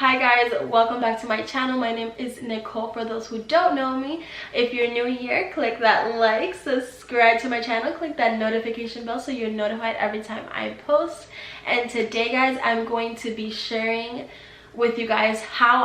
Hi guys, welcome back to my channel. My name is Nicole. For those who don't know me, if you're new here, click that like, subscribe to my channel, click that notification bell so you're notified every time I post. And today guys, I'm going to be sharing with you guys how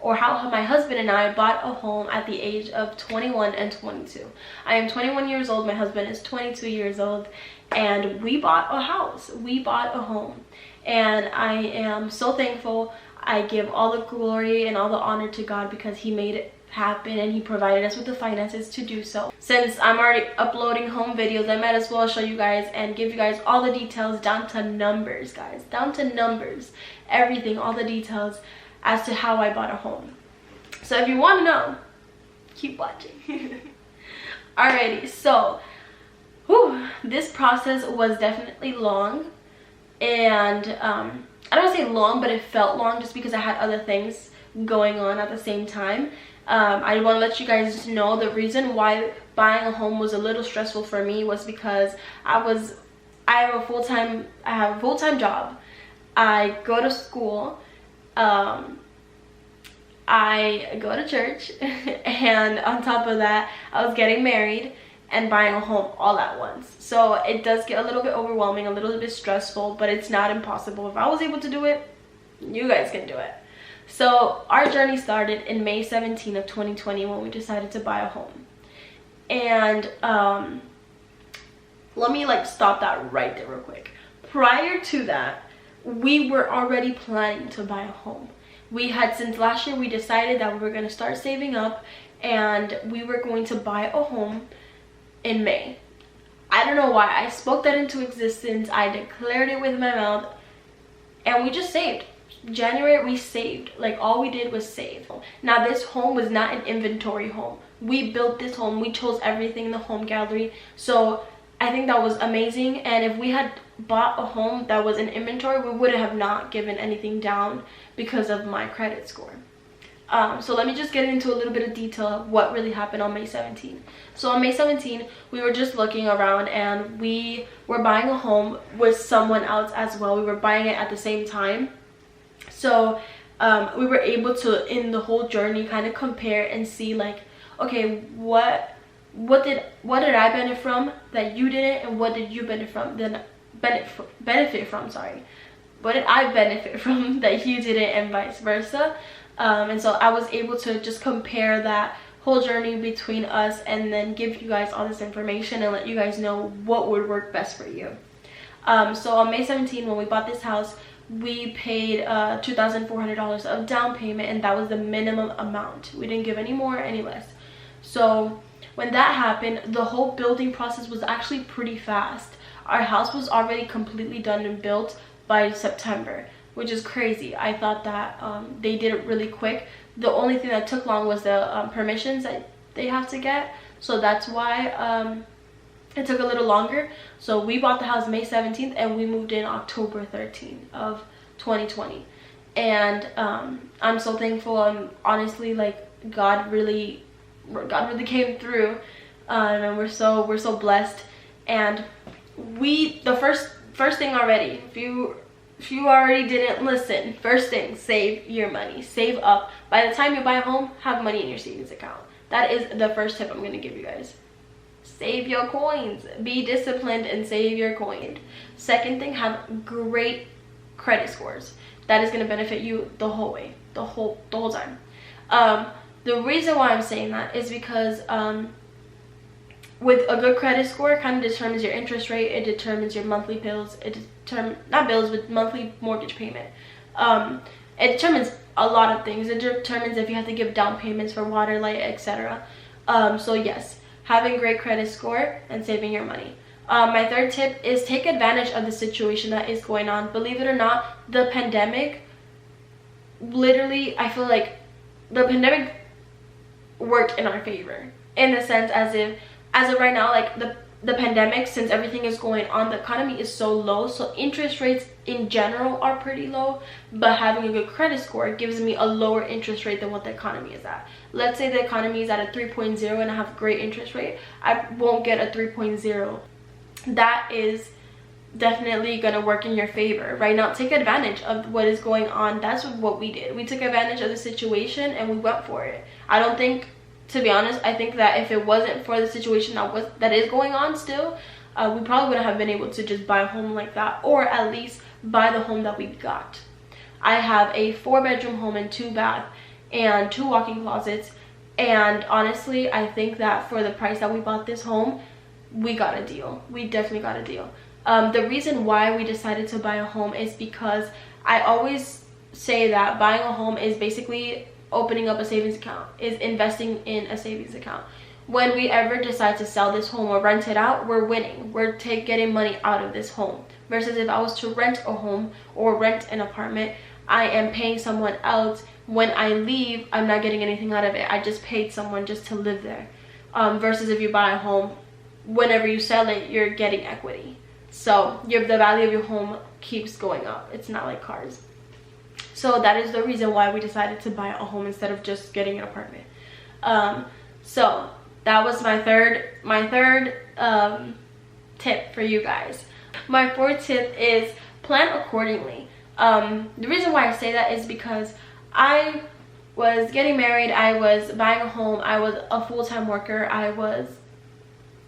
my husband and I bought a home at the age of 21 and 22. I am 21 years old, my husband is 22 years old, and we bought a house. We bought a home, and I am so thankful. I give all the glory and all the honor to God because he made it happen and he provided us with the finances to do so. Since I'm already uploading home videos, I might as well show you guys and give you guys all the details down to numbers, guys. Down to numbers. Everything, all the details as to how I bought a home. So if you want to know, keep watching. Alrighty, so this process was definitely long, and I don't say long, but it felt long just because I had other things going on at the same time. I want to let you guys know the reason why buying a home was a little stressful for me was because I have a full-time job. I go to school, I go to church, and on top of that, I was getting married and buying a home all at once. So it does get a little bit overwhelming, a little bit stressful, but it's not impossible. If I was able to do it, you guys can do it. So our journey started in May 17 of 2020 when we decided to buy a home. And let me stop that right there real quick. Prior to that, we were already planning to buy a home. We had, since last year, we decided that we were going to start saving up and we were going to buy a home in May. I don't know why. I spoke that into existence. I declared it with my mouth, and we just saved. January, we saved. All we did was save. Now, this home was not an inventory home. We built this home. We chose everything in the home gallery. So I think that was amazing. And if we had bought a home that was in inventory, we would have not given anything down because of my credit score. So let me just get into a little bit of detail of what really happened on May 17. So on May 17, we were just looking around and we were buying a home with someone else as well. We were buying it at the same time. So we were able to, in the whole journey, kind of compare and see okay, what did I benefit from that you didn't, and what did you benefit from, sorry. What did I benefit from that you didn't, and vice versa. And so I was able to just compare that whole journey between us and then give you guys all this information and let you guys know what would work best for you. So on May 17, when we bought this house, we paid $2,400 of down payment, and that was the minimum amount. We didn't give any more, any less. So when that happened, the whole building process was actually pretty fast. Our house was already completely done and built by September, which is crazy. I thought that they did it really quick. The only thing that took long was the permissions that they have to get. So that's why it took a little longer. So we bought the house May 17th and we moved in October 13th of 2020. And I'm so thankful. And honestly, God really came through, and we're so blessed. And the first thing already, if you already didn't listen, first thing, save your money. Save up. By the time you buy a home, have money in your savings account. That is the first tip I'm going to give you guys. Save your coins. Be disciplined and save your coins. Second thing, have great credit scores. That is going to benefit you the whole way, the whole time. The reason why I'm saying that is because with a good credit score, kind of determines your interest rate. It determines your monthly bills. Monthly mortgage payment. It determines a lot of things. It determines if you have to give down payments for water, light, etc. So yes, having great credit score and saving your money. My third tip is take advantage of the situation that is going on. Believe it or not, the pandemic, literally, I feel like the pandemic worked in our favor, in the sense as of right now, the pandemic, since everything is going on, the economy is so low, so interest rates in general are pretty low, but having a good credit score gives me a lower interest rate than what the economy is at. Let's say the economy is at a 3.0 and I have great interest rate, I won't get a 3.0. That is definitely gonna work in your favor. Right now, take advantage of what is going on. That's what we did. We took advantage of the situation and we went for it. I don't think, to be honest, I think that if it wasn't for the situation that is going on still, we probably wouldn't have been able to just buy a home like that, or at least buy the home that we got. I have a 4-bedroom home and 2 bath and 2 walk-in closets, and honestly, I think that for the price that we bought this home, we got a deal. We definitely got a deal. The reason why we decided to buy a home is because I always say that buying a home is basically opening up a savings account, is investing in a savings account. When we ever decide to sell this home or rent it out, we're winning. We're getting money out of this home. Versus if I was to rent a home or rent an apartment, I am paying someone else. When I leave, I'm not getting anything out of it. I just paid someone just to live there. Versus if you buy a home, whenever you sell it, you're getting equity. So the value of your home keeps going up. It's not like cars. So that is the reason why we decided to buy a home instead of just getting an apartment. So that was my third tip for you guys. My 4th tip is plan accordingly. The reason why I say that is because I was getting married, I was buying a home, I was a full-time worker, I was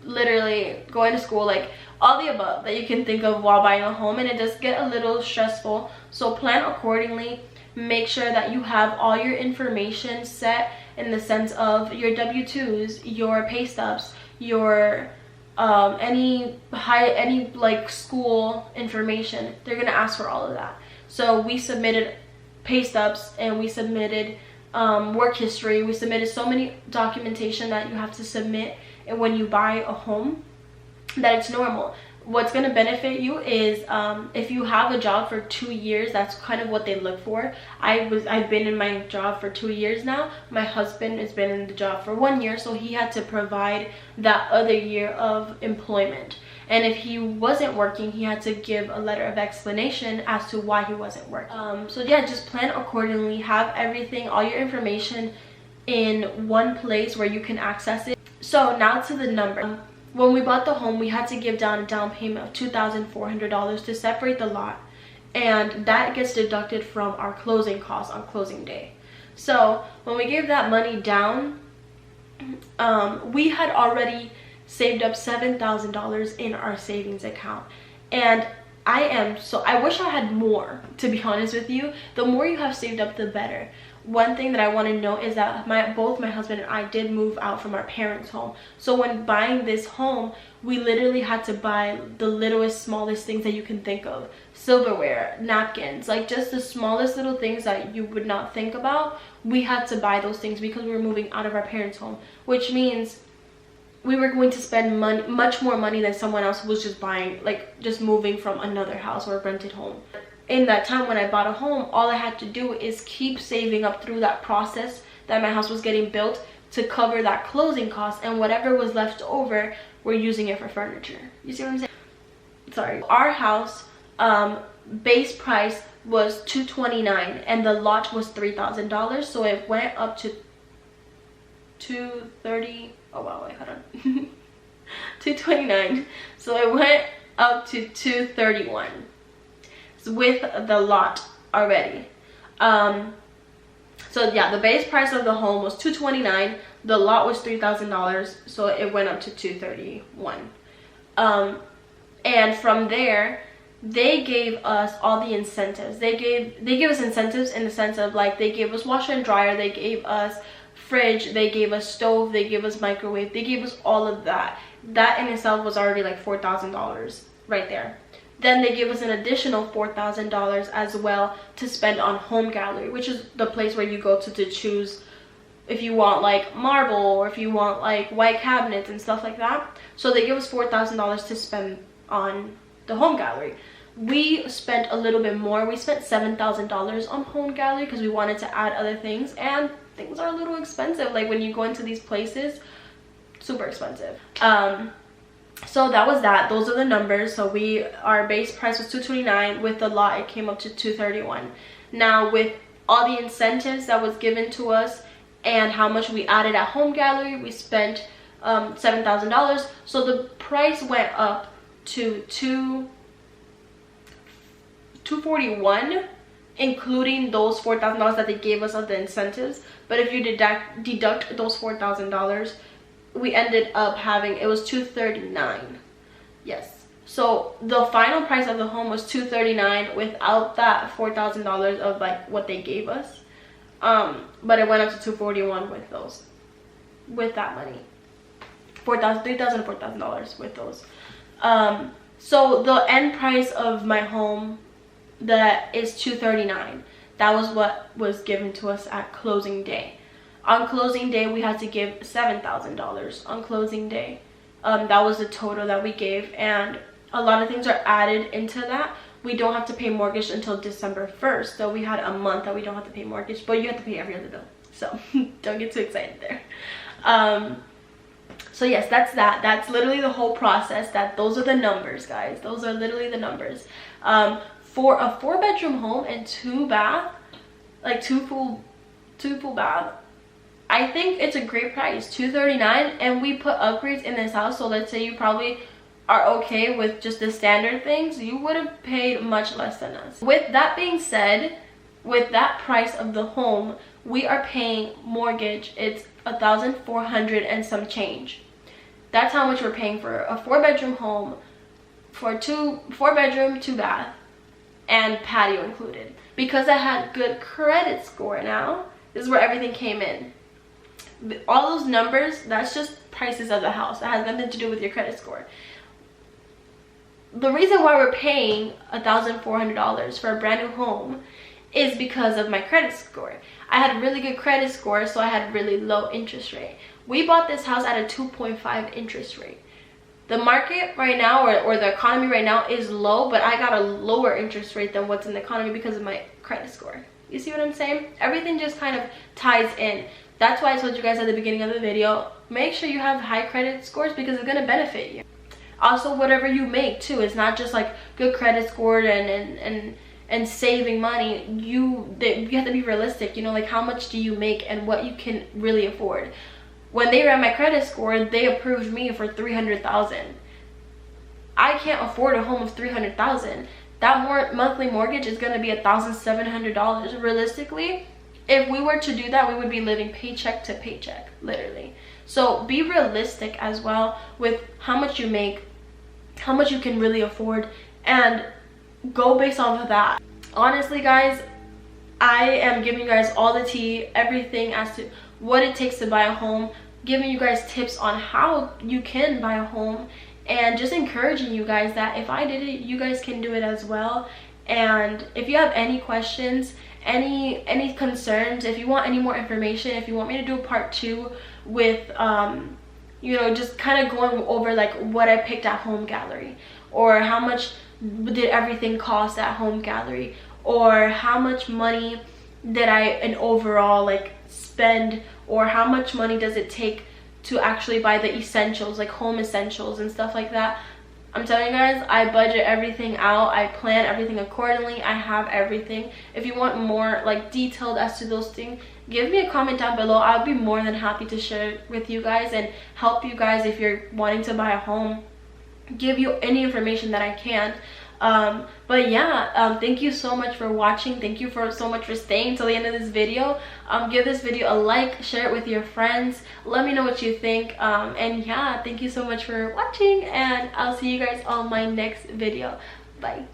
literally going to school, like all the above that you can think of while buying a home, and it does get a little stressful. So plan accordingly. Make sure that you have all your information set in the sense of your W-2s, your pay stubs, your any like school information. They're gonna ask for all of that. So we submitted pay stubs and we submitted work history. We submitted so many documentation that you have to submit, and when you buy a home, that it's normal. What's going to benefit you is if you have a job for 2 years, that's kind of what they look for. I've been in my job for 2 years now. My husband has been in the job for 1 year, so he had to provide that other year of employment. And if he wasn't working, he had to give a letter of explanation as to why he wasn't working. So yeah, just plan accordingly. Have everything, all your information in one place where you can access it. So now to the number. When we bought the home, we had to give down a down payment of $2,400 to separate the lot, and that gets deducted from our closing costs on closing day. So when we gave that money down, we had already saved up $7,000 in our savings account, and I wish I had more, to be honest with you. The more you have saved up, the better. One thing that I want to note is that both my husband and I did move out from our parents' home. So when buying this home, we literally had to buy the littlest, smallest things that you can think of. Silverware, napkins, like just the smallest little things that you would not think about. We had to buy those things because we were moving out of our parents' home, which means we were going to spend money, much more money than someone else who was just buying, like just moving from another house or a rented home. In that time when I bought a home, all I had to do is keep saving up through that process that my house was getting built to cover that closing cost, and whatever was left over, we're using it for furniture. You see what I'm saying? Sorry. Our house base price was $229 and the lot was $3,000, so it went up to $230. Oh wow, wait, hold on. $229. So it went up to $231 with the lot already. So yeah, the base price of the home was $229, the lot was $3,000, so it went up to $231. And from there, they gave us all the incentives. They gave us incentives in the sense of, like, they gave us washer and dryer, they gave us fridge, they gave us stove, they gave us microwave, they gave us all of that. That in itself was already like $4,000 right there. Then they give us an additional $4,000 as well to spend on home gallery, which is the place where you go to choose if you want like marble or if you want like white cabinets and stuff like that. So they give us $4,000 to spend on the home gallery. We spent a little bit more. We spent $7,000 on home gallery because we wanted to add other things, and things are a little expensive. Like when you go into these places, super expensive. So that was that. Those are the numbers. So our base price was $229. With the lot, it came up to $231. Now with all the incentives that was given to us and how much we added at home gallery, we spent $7,000. So the price went up to $241, including those $4,000 that they gave us of the incentives. But if you deduct those $4,000, we ended up having, it was $239. Yes, so the final price of the home was $239 without that $4,000 of like what they gave us. But it went up to $241 with that money. $3,000 $4,000 with those. So the end price of my home, that is $239. That was what was given to us at closing day. On closing day, we had to give $7,000 on closing day. That was the total that we gave, and a lot of things are added into that. We don't have to pay mortgage until December 1st, so we had a month that we don't have to pay mortgage, but you have to pay every other bill, so don't get too excited there. So yes, that's that. That's literally the whole process. Those are the numbers, guys. Those are literally the numbers. For a 4-bedroom home and 2 bath, like two full bath, I think it's a great price, $239. And we put upgrades in this house, so let's say you probably are okay with just the standard things, you would have paid much less than us. With that being said, with that price of the home, we are paying mortgage. It's $1,400 and some change. That's how much we're paying for a 4-bedroom home, for 4-bedroom, 2 bath, and patio included. Because I had good credit score now, this is where everything came in. All those numbers, that's just prices of the house. That has nothing to do with your credit score. The reason why we're paying $1,400 for a brand new home is because of my credit score. I had a really good credit score, so I had really low interest rate. We bought this house at a 2.5 interest rate. The market right now, or the economy right now, is low, but I got a lower interest rate than what's in the economy because of my credit score. You see what I'm saying? Everything just kind of ties in. That's why I told you guys at the beginning of the video, make sure you have high credit scores because it's going to benefit you. Also, whatever you make too, it's not just like good credit score and saving money. You have to be realistic, you know, like how much do you make and what you can really afford. When they ran my credit score, they approved me for $300,000. I can't afford a home of $300,000. That monthly mortgage is going to be $1,700. Realistically, if we were to do that, we would be living paycheck to paycheck, literally. So be realistic as well with how much you make, how much you can really afford, and go based off of that. Honestly, guys, I am giving you guys all the tea, everything as to what it takes to buy a home, giving you guys tips on how you can buy a home, and just encouraging you guys that if I did it, you guys can do it as well. And if you have any questions, any concerns, if you want any more information, if you want me to do a part 2 with you know, just kind of going over like what I picked at Home Gallery, or how much did everything cost at Home Gallery, or how much money did I in overall like spend, or how much money does it take to actually buy the essentials, like home essentials and stuff like that. I'm telling you guys, I budget everything out, I plan everything accordingly, I have everything. If you want more like detailed as to those things, give me a comment down below. I'll be more than happy to share it with you guys and help you guys if you're wanting to buy a home, give you any information that I can. But yeah, thank you so much for watching. Thank you so much for staying till the end of this video. Give this video a like, share it with your friends, let me know what you think. And yeah, thank you so much for watching, and I'll see you guys on my next video. Bye.